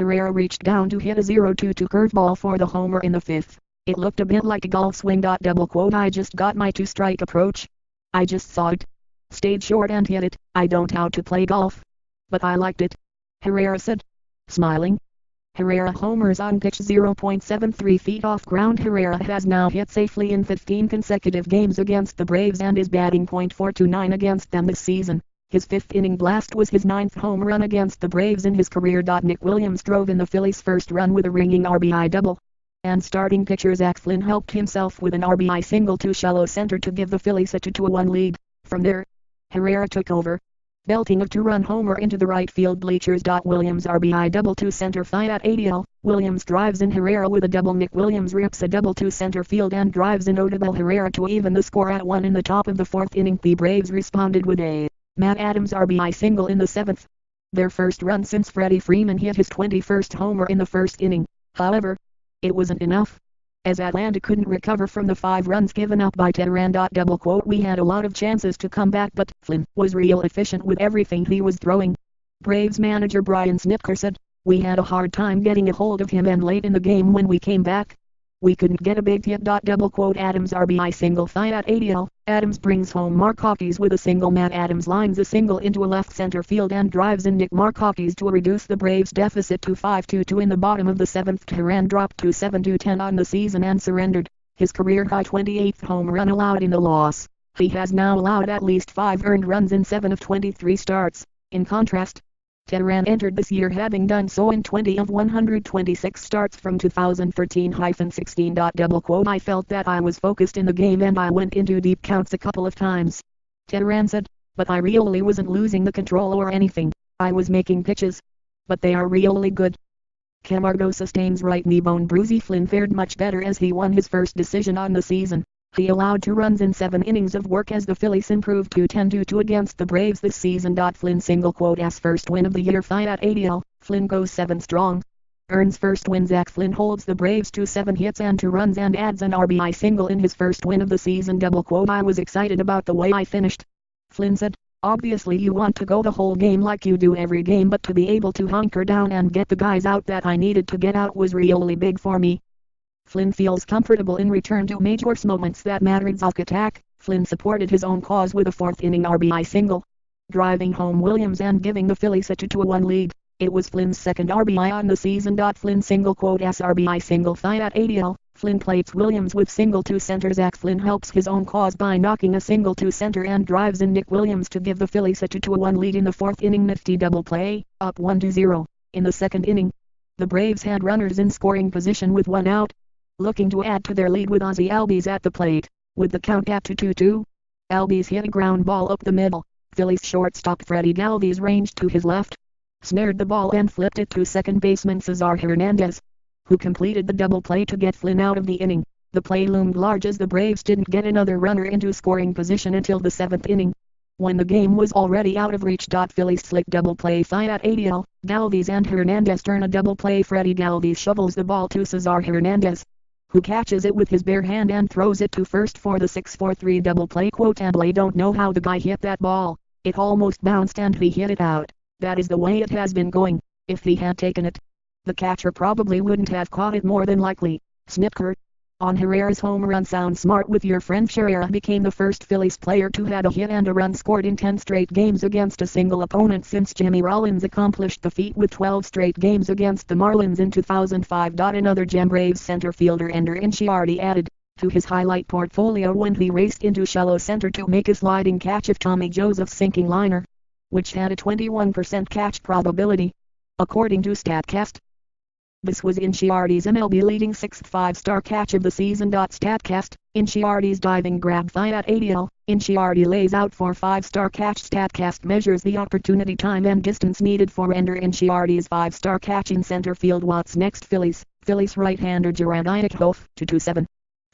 Herrera reached down to hit a 0-2 curveball for the homer in the fifth. It looked a bit like a golf swing. I just got my two-strike approach. I just saw it. Stayed short and hit it. I don't know how to play golf, but I liked it, Herrera said, smiling. Herrera homers on pitch 0.73 feet off ground. Herrera has now hit safely in 15 consecutive games against the Braves and is batting .429 against them this season. His fifth inning blast was his ninth home run against the Braves in his career. Nick Williams drove in the Phillies' first run with a ringing RBI double, and starting pitcher Eflin helped himself with an RBI single to shallow center to give the Phillies a 2-1 lead. From there, Herrera took over, belting a two-run homer into the right field bleachers. Williams RBI double to center field at ADL. Williams drives in Herrera with a double. Nick Williams rips a double to center field and drives in Odubel Herrera to even the score at 1 in the top of the fourth inning. The Braves responded with a Matt Adams RBI single in the seventh, their first run since Freddie Freeman hit his 21st homer in the first inning. However, it wasn't enough, as Atlanta couldn't recover from the 5 runs given up by Teheran. We had a lot of chances to come back, but Flynn was real efficient with everything he was throwing. Braves manager Brian Snitker said, "We had a hard time getting a hold of him, and late in the game when we came back, we couldn't get a big hit. Adams RBI single at ADL. Adams brings home Markakis with a single. Matt Adams lines a single into a left center field and drives in Nick Markakis to reduce the Braves' deficit to 5-2 in the bottom of the seventh. Teheran dropped to 7-10 on the season and surrendered his career-high 28th home run allowed in the loss. He has now allowed at least 5 earned runs in 7 of 23 starts. In contrast, Teheran entered this year having done so in 20 of 126 starts from 2013-16. I felt that I was focused in the game and I went into deep counts a couple of times," Teheran said, "but I really wasn't losing the control or anything. I was making pitches, but they are really good." Camargo sustains right knee bone bruise. Eflin fared much better as he won his first decision on the season. He allowed 2 runs in 7 innings of work as the Phillies improved to 10-2 against the Braves this season. Flynn single as first win of the year at ADL. Flynn goes 7 strong. Earns first win. Zach Flynn holds the Braves to 7 hits and 2 runs and adds an RBI single in his first win of the season. I was excited about the way I finished, Flynn said. "Obviously you want to go the whole game like you do every game, but to be able to hunker down and get the guys out that I needed to get out was really big for me." Flynn feels comfortable in return to major moments that mattered. Zach attack. Flynn supported his own cause with a 4th inning RBI single, driving home Williams and giving the Phillies a 2-1 lead. It was Flynn's second RBI on the season. Flynn single RBI single at ADL. Flynn plates Williams with single to center. Zach Flynn helps his own cause by knocking a single to center and drives in Nick Williams to give the Phillies a 2-1 lead in the 4th inning. Nifty double play, up 1-0. In the second inning, the Braves had runners in scoring position with 1 out, looking to add to their lead with Ozzie Albies at the plate. With the count at 2-2, Albies hit a ground ball up the middle. Phillies shortstop Freddie Galvis ranged to his left, snared the ball and flipped it to second baseman Cesar Hernandez, who completed the double play to get Flynn out of the inning. The play loomed large as the Braves didn't get another runner into scoring position until the 7th inning, when the game was already out of reach. Phillies slick double play at ADL. Galvis and Hernandez turn a double play. Freddie Galvis shovels the ball to Cesar Hernandez, who catches it with his bare hand and throws it to first for the 6-4-3 double play. And I don't know how the guy hit that ball. It almost bounced and he hit it out. That is the way it has been going. If he had taken it, the catcher probably wouldn't have caught it more than likely. Snitker. On Herrera's home run. Sound smart with your friend. Herrera became the first Phillies player to have a hit and a run scored in 10 straight games against a single opponent since Jimmy Rollins accomplished the feat with 12 straight games against the Marlins in 2005. Another gem. Braves center fielder Ender Inciardi added to his highlight portfolio when he raced into shallow center to make a sliding catch of Tommy Joseph's sinking liner, which had a 21% catch probability, according to StatCast. This was Inciardi's MLB leading 6th 5-star catch of the season. StatCast. Inciardi's diving grab at ADL. Inciardi lays out for 5-star catch. StatCast measures the opportunity, time and distance needed for Ender Inciardi's 5-star catch in center field. What's next? Phillies right-hander Gerard Eichhoff, 2-7.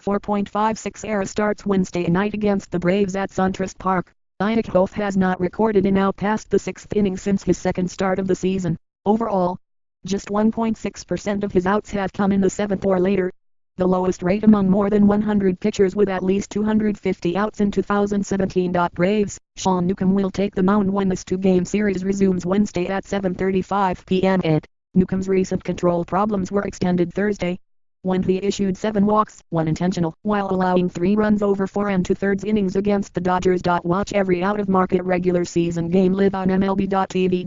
4.56 ERA starts Wednesday night against the Braves at SunTrust Park. Eichhoff has not recorded an out past the 6th inning since his second start of the season. Overall, just 1.6% of his outs have come in the 7th or later, the lowest rate among more than 100 pitchers with at least 250 outs in 2017. Braves. Sean Newcomb will take the mound when this 2-game series resumes Wednesday at 7:35 p.m. at Newcomb's recent control problems were extended Thursday, when he issued 7 walks, 1 intentional, while allowing 3 runs over 4 and 2/3 innings against the Dodgers. Watch every out-of-market regular season game live on MLB.tv.